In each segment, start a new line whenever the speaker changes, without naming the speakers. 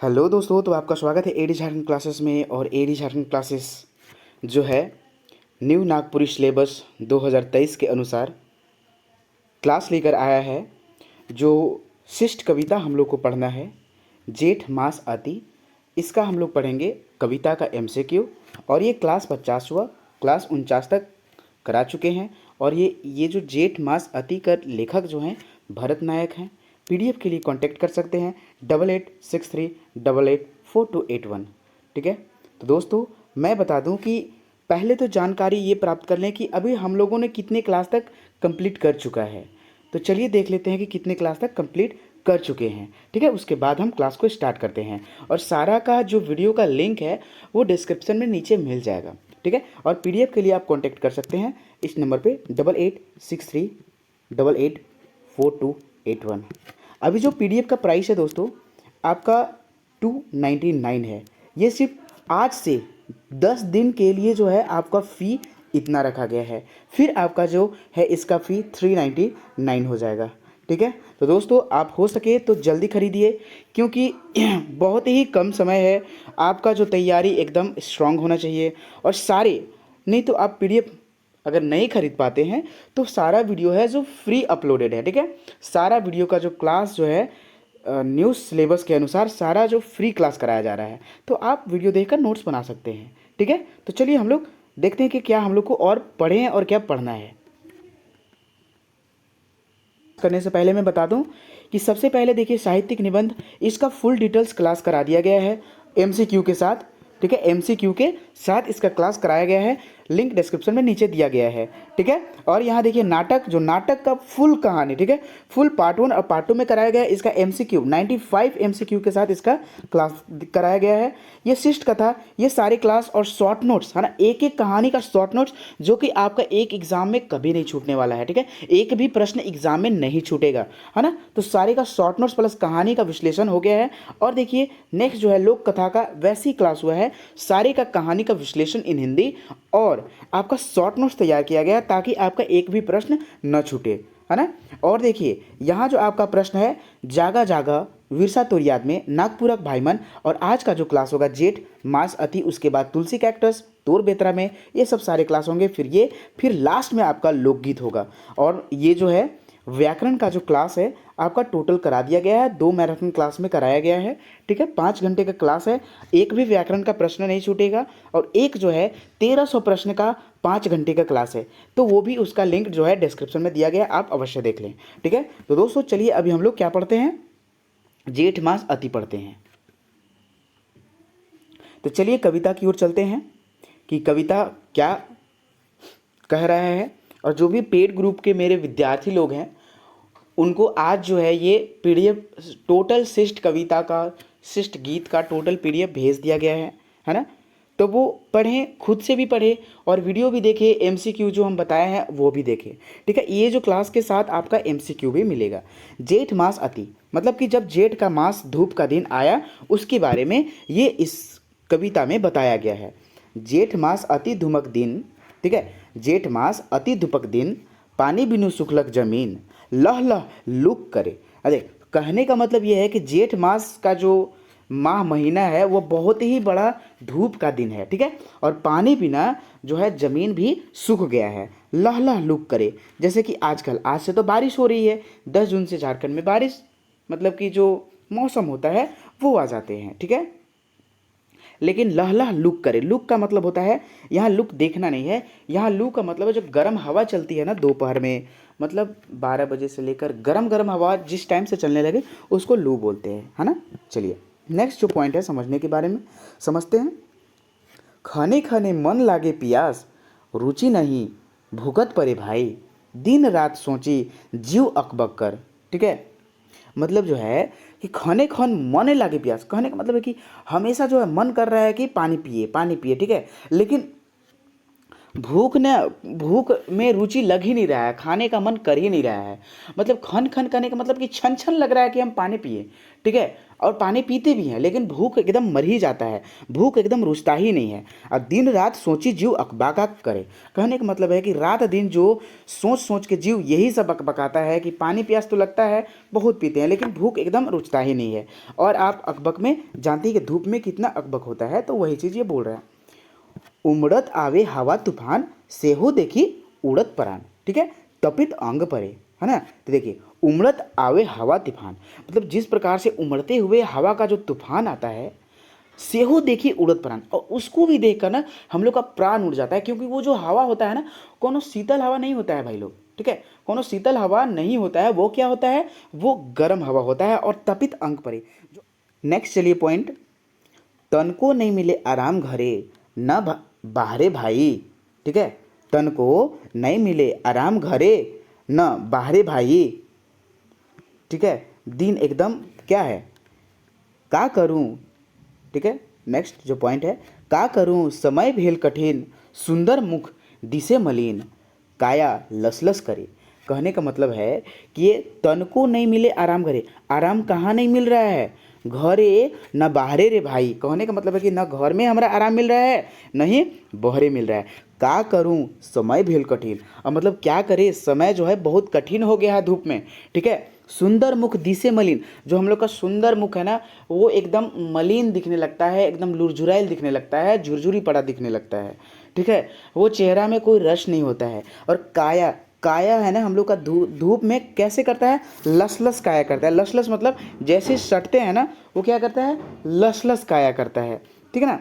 Hello दोस्तों, तो आपका स्वागत है एडी झारखंड क्लासेस में। और एडी झारखंड क्लासेस जो है न्यू नागपुरी सिलेबस 2023 के अनुसार क्लास लेकर आया है। जो शिष्ट कविता हम लोग को पढ़ना है, जेठ मास आती, इसका हम लोग पढ़ेंगे कविता का एमसीक्यू। और ये क्लास 50 हुआ, क्लास 49 तक करा चुके हैं। और ये जो जेठ मास अति का लेखक जो हैं भरत नायक हैं। पीडीएफ के लिए कांटेक्ट कर सकते हैं 8863884281। ठीक है। तो दोस्तों मैं बता दूं कि पहले तो जानकारी ये प्राप्त कर लें कि अभी हम लोगों ने कितने क्लास तक कंप्लीट कर चुका है। तो चलिए देख लेते हैं कि कितने क्लास तक कंप्लीट कर चुके हैं। ठीक है, उसके बाद हम क्लास को स्टार्ट करते हैं। और सारा का जो वीडियो का लिंक है वो डिस्क्रिप्शन में नीचे मिल जाएगा। ठीक है। और पीडीएफ के लिए आप कांटेक्ट कर सकते हैं इस नंबर पे 8863884281। अभी जो पीडीएफ का प्राइस है दोस्तों आपका 299 है। ये सिर्फ आज से 10 दिन के लिए जो है आपका फ़ी इतना रखा गया है। फिर आपका जो है इसका फ़ी 399 हो जाएगा। ठीक है। तो दोस्तों आप हो सके तो जल्दी खरीदिए, क्योंकि बहुत ही कम समय है। आपका जो तैयारी एकदम स्ट्रांग होना चाहिए। और सारे नहीं तो आप पीडीएफ अगर नहीं खरीद पाते हैं तो सारा वीडियो है जो फ्री अपलोडेड है। ठीक है। सारा वीडियो का जो क्लास जो है न्यू सिलेबस के अनुसार सारा जो फ्री क्लास कराया जा रहा है, तो आप वीडियो देखकर नोट्स बना सकते हैं। ठीक है। तो चलिए हम लोग देखते हैं कि क्या हम लोग को और पढ़ें और क्या पढ़ना है। करने से पहले मैं बता दूं कि सबसे पहले देखिए साहित्यिक निबंध, इसका फुल डिटेल्स क्लास करा दिया गया है एमसीक्यू के साथ। ठीक है, एमसीक्यू के साथ इसका क्लास कराया गया है। लिंक डिस्क्रिप्शन में नीचे दिया गया है। ठीक है। और यहाँ देखिए नाटक, जो नाटक का फुल कहानी, ठीक है, फुल पार्ट 1 और पार्ट 2 में कराया गया है। इसका एमसीक्यू 95 एमसीक्यू के साथ इसका क्लास कराया गया है। ये शिष्ट कथा, ये सारे क्लास और शॉर्ट नोट्स है ना, एक एक कहानी का शॉर्ट नोट्स जो कि आपका एक एग्जाम में कभी नहीं छूटने वाला है। ठीक है, एक भी प्रश्न एग्जाम में नहीं छूटेगा, है ना। तो सारे का शॉर्ट नोट्स प्लस कहानी का विश्लेषण हो गया है। और देखिए नेक्स्ट जो है लोक कथा का वैसी क्लास हुआ है, सारे का कहानी का विश्लेषण इन हिंदी और आपका शॉर्ट नोट्स तैयार किया गया ताकि आपका एक भी प्रश्न न छूटे, है ना। और देखिए यहाँ जो आपका प्रश्न है, जागा जागा विरसा तोर याद में, नागपुरक भाईमन। और आज का जो क्लास होगा जेठ मास अति, उसके बाद तुलसी कैक्टस, तोर बेतरा में, ये सब सारे क्लास होंगे। फिर लास्ट में आपका लोकगीत होगा। और ये जो है व्याकरण का जो क्लास है आपका टोटल करा दिया गया है, 2 मैराथन क्लास में कराया गया है। ठीक है, 5 घंटे का क्लास है, एक भी व्याकरण का प्रश्न नहीं छूटेगा। और एक जो है 1300 प्रश्न का 5 घंटे का क्लास है, तो वो भी उसका लिंक जो है डिस्क्रिप्शन में दिया गया है, आप अवश्य देख लें। ठीक है। तो दोस्तों चलिए अभी हम लोग क्या पढ़ते हैं, जेठ मास अति पढ़ते हैं। तो चलिए कविता की ओर चलते हैं कि कविता क्या कह रहा है। और जो भी पेड ग्रुप के मेरे विद्यार्थी लोग हैं उनको आज जो है ये पीडीएफ टोटल शिष्ट कविता का, शिष्ट गीत का टोटल पीडीएफ भेज दिया गया है ना। तो वो पढ़ें, खुद से भी पढ़ें और वीडियो भी देखें, एमसीक्यू जो हम बताए हैं वो भी देखें। ठीक है, ये जो क्लास के साथ आपका एमसीक्यू भी मिलेगा। जेठ मास अति मतलब कि जब जेठ का मास धूप का दिन आया उसके बारे में ये इस कविता में बताया गया है। जेठ मास अति धुमक दिन, ठीक है, जेठ मास अति धुपक दिन, पानी बिनु सुखलक जमीन, लह लह लुक करे। अरे कहने का मतलब ये है कि जेठ मास का जो माह महीना है वो बहुत ही बड़ा धूप का दिन है। ठीक है, और पानी बिना जो है ज़मीन भी सूख गया है। लह लह लुक करे, जैसे कि आजकल, आज से तो बारिश हो रही है, 10 जून से झारखंड में बारिश मतलब कि जो मौसम होता है वो आ जाते हैं। ठीक है, लेकिन लह लह लुक करे, लुक का मतलब होता है, यहाँ लुक देखना नहीं है, यहाँ लू का मतलब है जो गर्म हवा चलती है ना दोपहर में, मतलब 12 बजे से लेकर गरम गरम हवा जिस टाइम से चलने लगे उसको लू बोलते हैं, है ना। चलिए नेक्स्ट जो पॉइंट है समझने के बारे में समझते हैं। खाने खाने मन लागे पियास, रुचि नहीं भूखत परे भाई, दिन रात सोची जीव अकबक कर। ठीक है, मतलब जो है कि खाने खान मन लागे प्यास, कहने का मतलब है कि हमेशा जो है मन कर रहा है कि पानी पिए पानी पिए। ठीक है, लेकिन भूख में रुचि लग ही नहीं रहा है, खाने का मन कर ही नहीं रहा है। मतलब खन खन करने का मतलब कि छन छन लग रहा है कि हम पानी पिए, ठीक है, और पानी पीते भी हैं, लेकिन भूख एकदम मर ही जाता है, भूख एकदम रुचता ही नहीं है। और दिन रात सोची जीव अकबाका करे। कहने का मतलब है कि रात दिन जो सोच सोच के जीव यही सब अकबकाता है कि पानी प्यास तो लगता है, बहुत पीते हैं, लेकिन भूख एकदम रुचता ही नहीं है। और आप अकबक में जानते हैं कि धूप में कितना अकबक होता है, तो वही चीज़ ये बोल रहा है। उमड़त आवे हवा तूफान, सेहो देखी उड़त परान, ठीक है, तपित अंग परे, है ना। तो देखिए, उमड़त आवे हवा तूफान मतलब जिस प्रकार से उमड़ते हुए हवा का जो तूफान आता है, सेहो देखी उड़त प्राण, और उसको भी देखकर ना हम लोग का प्राण उड़ जाता है, क्योंकि वो जो हवा होता है ना, कोनो शीतल हवा नहीं होता है भाई लोग, ठीक है, कोनो शीतल हवा नहीं होता है, वो क्या होता है, वो गर्म हवा होता है और तपित अंग परे। जो नेक्स्ट चलिए पॉइंट, तन को नहीं मिले आराम घरे न बाहरे भाई, ठीक है, तन को नहीं मिले आराम घरे न बाहरे भाई, ठीक है, दिन एकदम क्या है, का करूं, ठीक है। नेक्स्ट जो पॉइंट है, का करूं समय भेल कठिन, सुंदर मुख दिसे मलिन, काया लसलस करे। कहने का मतलब है कि ये तन को नहीं मिले आराम घरे, आराम कहाँ नहीं मिल रहा है, घरे न बाहरे रे भाई। कहने का मतलब है कि न घर में हमारा आराम मिल रहा है, नहीं बहरे मिल रहा है। का करूं समय भेल कठिन, और मतलब क्या करे, समय जो है बहुत कठिन हो गया है धूप में, ठीक है। सुंदर मुख दिसे मलिन, जो हम लोग का सुंदर मुख है ना, वो एकदम मलिन दिखने लगता है, एकदम लुरझुराइल दिखने लगता है, झुरझुरी पड़ा दिखने लगता है, ठीक है, वो चेहरा में कोई रस नहीं होता है। और काया, काया है ना हम लोग का धूप में कैसे करता है, लसलस काया करता है। लसलस मतलब जैसे सटते हैं ना, वो क्या करता है, लसलस काया करता है, ठीक है ना।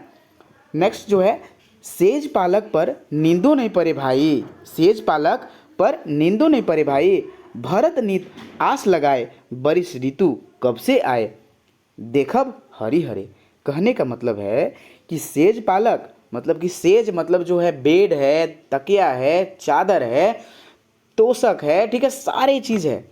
नेक्स्ट जो है, सेज पालक पर नींदो नहीं पड़े भाई, सेज पालक पर नींदो नहीं पड़े भाई, भरत नित आस लगाए, बारिश ऋतु कब से आए, देखब हरी हरे। कहने का मतलब है कि सेज पालक मतलब कि सेज मतलब जो है बेड है, तकिया है, चादर है, तोशक है, ठीक है, सारी चीज़ है,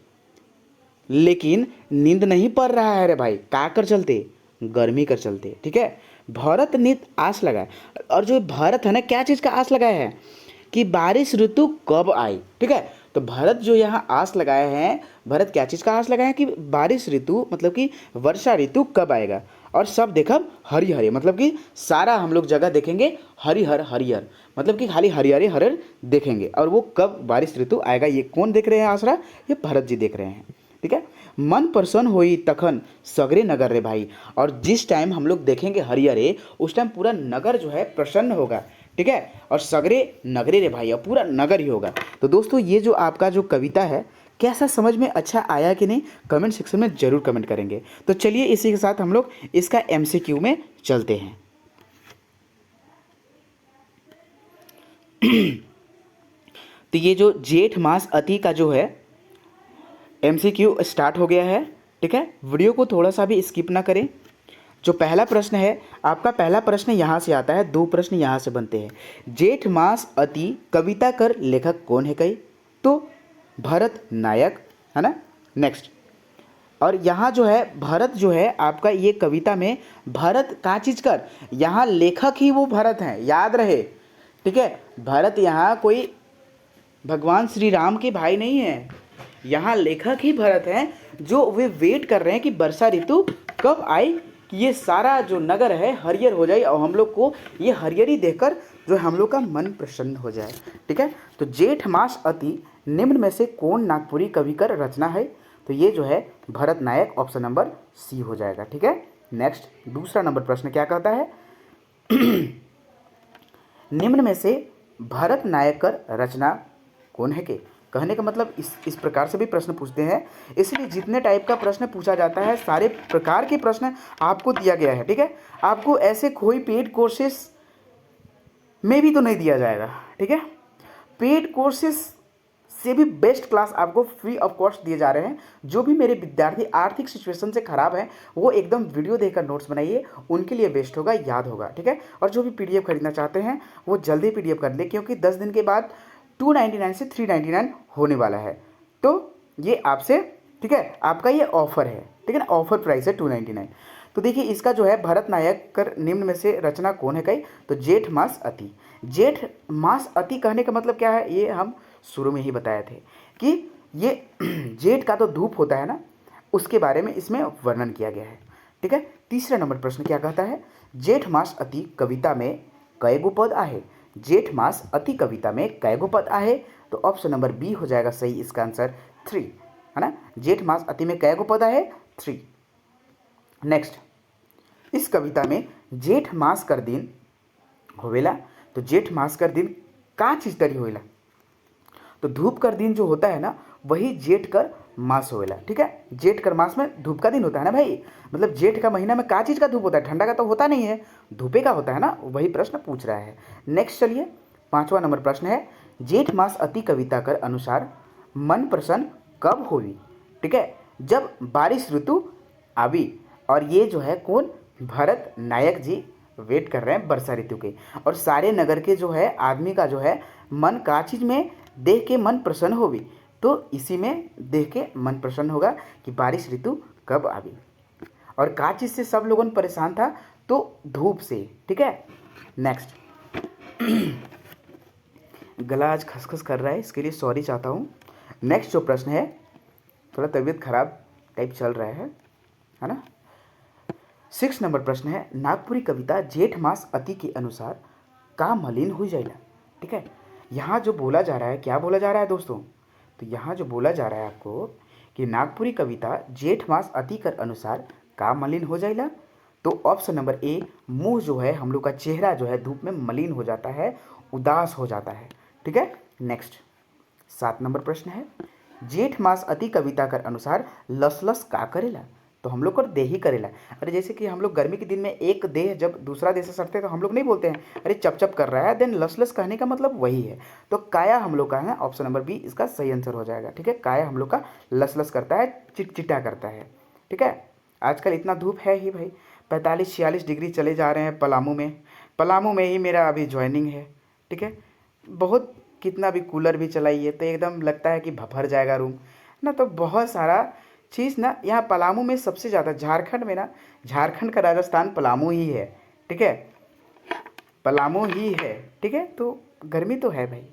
लेकिन नींद नहीं पड़ रहा है रे भाई, का कर चलते, गर्मी कर चलते, ठीक है। भरत नित आस लगाए, और जो भारत है ना, क्या चीज़ का आस लगाया है कि बारिश ऋतु कब आई, ठीक है। तो भरत जो यहाँ आस लगाए हैं, भरत क्या चीज़ का आस लगाए हैं कि बारिश ऋतु मतलब कि वर्षा ऋतु कब आएगा, और सब देखब हरी हरे मतलब कि सारा हम लोग जगह देखेंगे हरिहर हरिहर, मतलब कि खाली हरिहरे हरिहर देखेंगे, और वो कब बारिश ऋतु आएगा, ये कौन देख रहे हैं आसरा, ये भरत जी देख रहे हैं, ठीक है। मन प्रसन्न होई तखन सगरे नगर रे भाई, और जिस टाइम हम लोग देखेंगे हरिहरे, उस टाइम पूरा नगर जो है प्रसन्न होगा, ठीक है, और सगरे नगरे रे भाई, और पूरा नगर ही होगा। तो दोस्तों, ये जो आपका जो कविता है, कैसा समझ में अच्छा आया कि नहीं, कमेंट सेक्शन में ज़रूर कमेंट करेंगे। तो चलिए इसी के साथ हम लोग इसका एमसीक्यू में चलते हैं। तो ये जो जेठ मास अति का जो है एमसीक्यू स्टार्ट हो गया है, ठीक है। वीडियो को थोड़ा सा भी स्किप ना करें। जो पहला प्रश्न है आपका, पहला प्रश्न यहाँ से आता है, दो प्रश्न यहाँ से बनते हैं। जेठ मास अति कविता कर लेखक कौन है कई, तो भरत नायक, है ना। नेक्स्ट, और यहाँ जो है भरत जो है आपका, ये कविता में भरत का चीज कर, यहाँ लेखक ही वो भरत हैं, याद रहे, ठीक है। भरत यहाँ कोई भगवान श्री राम के भाई नहीं है, यहाँ लेखक ही भरत हैं, जो वे वेट कर रहे हैं कि वर्षा ऋतु कब आई, कि ये सारा जो नगर है हरियर हो जाए, और हम लोग को ये हरियरी देखकर जो हम लोग का मन प्रसन्न हो जाए, ठीक है। तो जेठ मास अति निम्न में से कौन नागपुरी कवि का रचना है, तो ये जो है भरत नायक, ऑप्शन नंबर सी हो जाएगा, ठीक है। नेक्स्ट, दूसरा नंबर प्रश्न क्या कहता है, निम्न में से भरत नायक का रचना कौन है के। कहने का मतलब इस प्रकार से भी प्रश्न पूछते हैं, इसलिए जितने टाइप का प्रश्न पूछा जाता है, सारे प्रकार के प्रश्न आपको दिया गया है, ठीक है। आपको ऐसे कोई पेड कोर्सेस में भी तो नहीं दिया जाएगा, ठीक है। पेड कोर्सेस से भी बेस्ट क्लास आपको फ्री ऑफ कॉस्ट दिए जा रहे हैं। जो भी मेरे विद्यार्थी आर्थिक सिचुएशन से ख़राब हैं, वो एकदम वीडियो देखकर नोट्स बनाइए, उनके लिए बेस्ट होगा, याद होगा, ठीक है। और जो भी पीडीएफ खरीदना चाहते हैं वो जल्दी पीडीएफ कर ले, क्योंकि 10 दिन के बाद 299 से 399 होने वाला है। तो ये आपसे, ठीक है, आपका ये ऑफर है, ठीक है ना, ऑफर प्राइस है 299। तो देखिए इसका जो है भरत नायक कर निम्न में से रचना कौन है कही, तो जेठ मास अति। जेठ मास अति कहने का मतलब क्या है, ये हम शुरू में ही बताए थे कि ये जेठ का तो धूप होता है ना, उसके बारे में इसमें वर्णन किया गया है। ठीक है, तीसरा नंबर प्रश्न क्या कहता है, जेठ मास अति कविता में कय गो पद आहे। जेठ मास अति कविता में कय गो पद आहे, तो ऑप्शन नंबर बी हो जाएगा सही इसका आंसर 3, है ना। जेठ मास अति में कय गो पद आहे, 3। नेक्स्ट, इस कविता में जेठ मास कर दिन होवेला, तो जेठ मास कर दिन का चीज तरी होवेला, तो धूप कर दिन जो होता है ना वही जेठ कर मास होवेला। ठीक है, जेठ कर मास में धूप का दिन होता है ना भाई, मतलब जेठ का महीना में का चीज का धूप होता है, ठंडा का तो होता नहीं है, धूपे का होता है ना, वही प्रश्न पूछ रहा है। नेक्स्ट चलिए 5वां नंबर प्रश्न है, जेठ मास अति कविता कर अनुसार मन प्रसन्न कब होवी। ठीक है, जब बारिश ऋतु आवी, और ये जो है कौन, भरत नायक जी वेट कर रहे हैं वर्षा ऋतु के, और सारे नगर के जो है आदमी का जो है मन का चीज में देख के मन प्रसन्न होवी, तो इसी में देख के मन प्रसन्न होगा कि बारिश ऋतु कब आवी। और का चीज से सब लोगों परेशान था, तो धूप से। ठीक है, नेक्स्ट गला आज खसखस कर रहा है, इसके लिए सॉरी चाहता हूँ। नेक्स्ट जो प्रश्न है, थोड़ा तबीयत खराब टाइप चल रहा है ना। 6 नंबर प्रश्न है, नागपुरी कविता जेठ मास अति के अनुसार का मलिन हो जाएगा। ठीक है, यहाँ जो बोला जा रहा है, क्या बोला जा रहा है दोस्तों, तो यहाँ जो बोला जा रहा है आपको कि नागपुरी कविता जेठ मास अति कर अनुसार का मलिन हो जाएगा, तो ऑप्शन नंबर ए, मुंह जो है हम लोग का चेहरा जो है धूप में मलिन हो जाता है, उदास हो जाता है। ठीक है, नेक्स्ट 7 नंबर प्रश्न है, जेठ मास अति कविता कर अनुसार लसलस का करेला, तो हम लोग को देह ही करेला। अरे जैसे कि हम लोग गर्मी के दिन में एक देह जब दूसरा देह से सटते हैं तो हम लोग नहीं बोलते हैं अरे चप चप कर रहा है, देन लसलस कहने का मतलब वही है। तो काया हम लोग का है, ऑप्शन नंबर बी इसका सही आंसर हो जाएगा। ठीक है, काया हम लोग का लसलस करता है, चिटचिटा करता है। ठीक है, आजकल इतना धूप है ही भाई, 45-46 डिग्री चले जा रहे हैं पलामू में ही मेरा अभी ज्वाइनिंग है। ठीक है, बहुत कितना भी कूलर भी चलाइए तो एकदम लगता है कि भर जाएगा रूम ना, तो बहुत सारा चीज़ ना यहाँ पलामू में सबसे ज़्यादा, झारखंड में ना, झारखंड का राजस्थान पलामू ही है। ठीक है, पलामू ही है। ठीक है, तो गर्मी तो है भाई,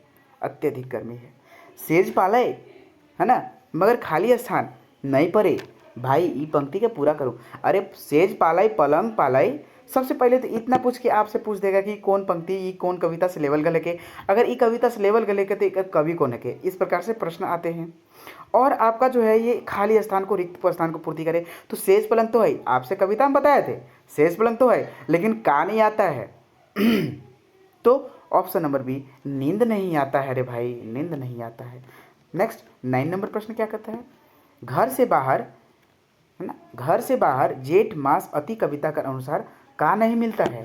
अत्यधिक गर्मी है। सेज पालय है ना, मगर खाली स्थान नहीं पड़े भाई, ई पंक्ति के पूरा करूँ। अरे सेज पालय पलंग पालय, सबसे पहले तो इतना पूछ के आपसे पूछ देगा कि कौन पंक्ति, ई कौन कविता से लेवल गले के, अगर ई कविता से लेवल गले के तो कवि कौन है के, इस प्रकार से प्रश्न आते हैं। और आपका जो है ये खाली स्थान को, रिक्त स्थान को पूर्ति करे, तो सेज पलंग तो है, आपसे कविता में बताए थे सेज पलंग तो है, लेकिन का नहीं आता है तो ऑप्शन नंबर बी, नींद नहीं आता है रे भाई, नींद नहीं आता है। नेक्स्ट 9 नंबर प्रश्न क्या कहता है, घर से बाहर है ना, घर से बाहर जेठ मास अति कविता के अनुसार का नहीं मिलता है,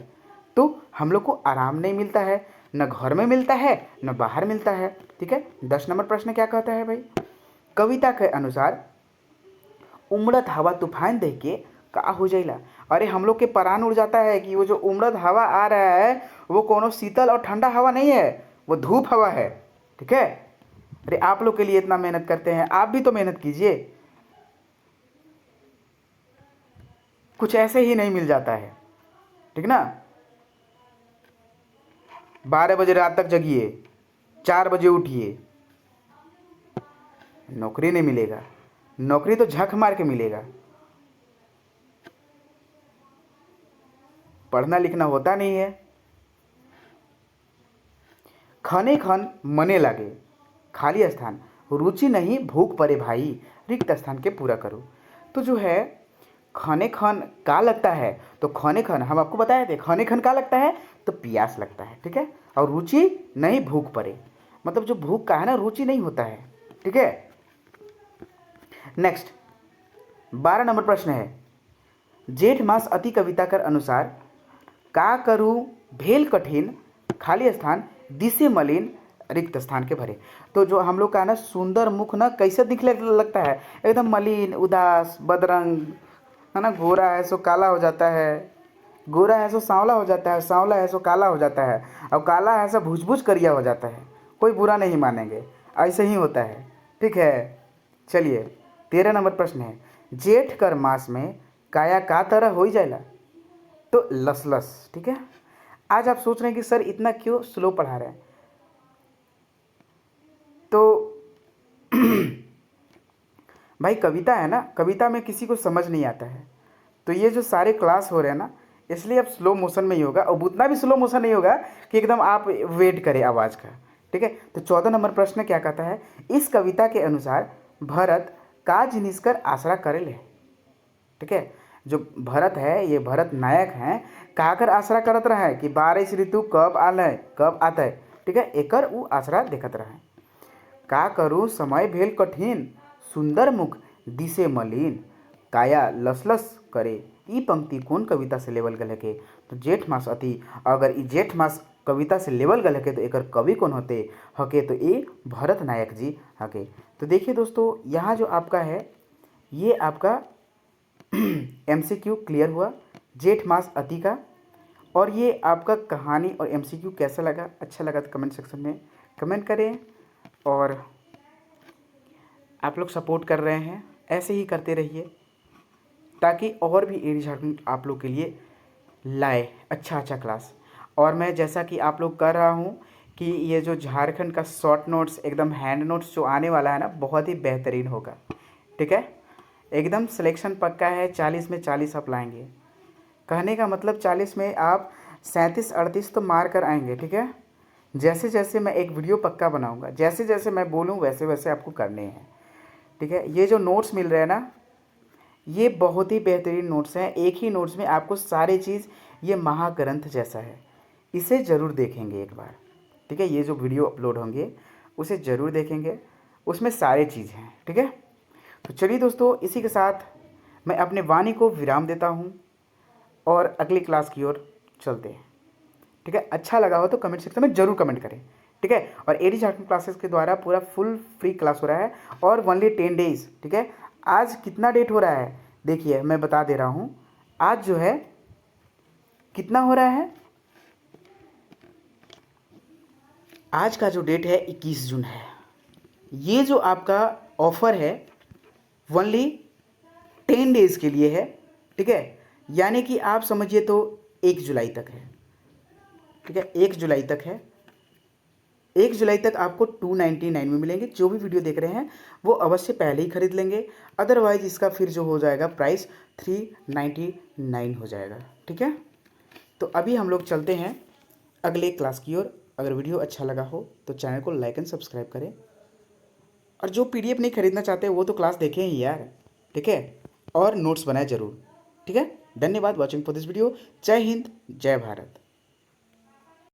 तो हम लोग को आराम नहीं मिलता है, न घर में मिलता है न बाहर मिलता है। ठीक है, 10 नंबर प्रश्न क्या कहता है भाई, कविता के अनुसार उमड़त हवा तूफान देख के का हो जाइला। अरे हम लोग के प्राण उड़ जाता है कि वो जो उमड़त हवा आ रहा है वो कोनो शीतल और ठंडा हवा नहीं है, वो धूप हवा है। ठीक है, अरे आप लोग के लिए इतना मेहनत करते हैं, आप भी तो मेहनत कीजिए, कुछ ऐसे ही नहीं मिल जाता है। ठीक ना, 12 बजे रात तक जगिए, 4 बजे उठिए, नौकरी नहीं मिलेगा, नौकरी तो झक मार के मिलेगा, पढ़ना लिखना होता नहीं है। खाने खान मने लागे, खाली स्थान रुचि नहीं भूख पड़े भाई, रिक्त स्थान के पूरा करो। तो जो है खाने खान का लगता है, तो खाने खान हम आपको बताए थे, खाने खान का लगता है तो प्यास लगता है। ठीक है, और रुचि नहीं भूख पड़े, मतलब जो भूख का है ना, रुचि नहीं होता है। ठीक है, नेक्स्ट 12 नंबर प्रश्न है, जेठ मास अति कविता कर अनुसार का करूँ भेल कठिन, खाली स्थान दिसे मलिन, रिक्त स्थान के भरे। तो जो हम लोग का ना सुंदर मुख ना कैसे दिखने लगता है, एकदम मलिन, उदास, बदरंग है ना, गोरा है सो काला हो जाता है, गोरा है सो सांवला हो जाता है, सांवला है सो काला हो जाता है, और काला है सो भुज करिया हो जाता है। कोई बुरा नहीं मानेंगे, ऐसे ही होता है। ठीक है, चलिए 13 नंबर प्रश्न है, जेठ कर मास में काया का तरह हो ही जाएगा तो लस। ठीक है, आज आप सोच रहे हैं कि सर इतना क्यों स्लो पढ़ा रहे हैं, तो भाई कविता है ना, कविता में किसी को समझ नहीं आता है, तो ये जो सारे क्लास हो रहे हैं ना, इसलिए अब स्लो मोशन में ही होगा, और उतना भी स्लो मोशन नहीं होगा कि एकदम आप वेट करें आवाज़ का। ठीक है, तो 14 नंबर प्रश्न क्या कहता है, इस कविता के अनुसार भरत का जिनिस कर आसरा करे ले। ठीक है, जो भरत है, ये भरत नायक हैं, का कर आसरा करत रहा है कि बारिश ऋतु कब आल है कब आता है। ठीक है, एकर उ आसरा देखत रहा है। का करूँ समय भेल कठिन, सुंदर मुख दिसे मलिन, काया लसलस करे। ई पंक्ति कौन कविता से लेवल गल है? तो जेठ मास अति। अगर ई जेठ मास कविता से लेवल गल है तो एकर कवि कौन होते हके? तो ये भरत नायक जी हके। तो देखिए दोस्तों, यहाँ जो आपका है ये आपका MCQ क्लियर हुआ जेठ मास अति का। और ये आपका कहानी और MCQ कैसा लगा? अच्छा लगा तो कमेंट सेक्शन में कमेंट करें। और आप लोग सपोर्ट कर रहे हैं, ऐसे ही करते रहिए ताकि और भी एडी झारखंड आप लोग के लिए लाए अच्छा क्लास। और मैं जैसा कि आप लोग कर रहा हूँ कि ये जो झारखंड का शॉर्ट नोट्स एकदम हैंड नोट्स जो आने वाला है ना, बहुत ही बेहतरीन होगा। ठीक है, एकदम सिलेक्शन पक्का है, 40 में 40 आप लाएंगे। कहने का मतलब 40 में आप 37-38 तो मार कर आएंगे। ठीक है, जैसे जैसे मैं एक वीडियो पक्का बनाऊंगा, जैसे जैसे मैं बोलूँ वैसे वैसे आपको करने हैं। ठीक है, ये जो नोट्स मिल रहे हैं ना, ये बहुत ही बेहतरीन नोट्स हैं। एक ही नोट्स में आपको सारी चीज़, ये महाग्रंथ जैसा है, इसे ज़रूर देखेंगे एक बार। ठीक है, ये जो वीडियो अपलोड होंगे उसे ज़रूर देखेंगे, उसमें सारे चीज़ हैं। ठीक है, तो चलिए दोस्तों, इसी के साथ मैं अपने वाणी को विराम देता हूँ और अगली क्लास की ओर चलते हैं। ठीक है, अच्छा लगा हो तो कमेंट सेक्शन में ज़रूर कमेंट करें। ठीक है, और एडी झारखंड क्लासेस के द्वारा पूरा फुल फ्री क्लास हो रहा है और ओनली 10 डेज। ठीक है, आज कितना डेट हो रहा है देखिए, मैं बता दे रहा हूँ। आज जो है कितना हो रहा है, आज का जो डेट है 21 जून है। ये जो आपका ऑफर है ओनली 10 डेज के लिए है। ठीक है, यानी कि आप समझिए तो 1 जुलाई तक है। ठीक है, 1 जुलाई तक है। 1 जुलाई तक आपको 299 में मिलेंगे। जो भी वीडियो देख रहे हैं वो अवश्य पहले ही खरीद लेंगे, अदरवाइज इसका फिर जो हो जाएगा प्राइस 399 हो जाएगा। ठीक है, तो अभी हम लोग चलते हैं अगले क्लास की ओर। अगर वीडियो अच्छा लगा हो तो चैनल को लाइक एंड सब्सक्राइब करें, और जो PDF नहीं खरीदना चाहते वो तो क्लास देखें ही यार। ठीक है, और नोट्स बनाए ज़रूर। ठीक है, धन्यवाद वॉचिंग फॉर दिस वीडियो। जय हिंद, जय भारत।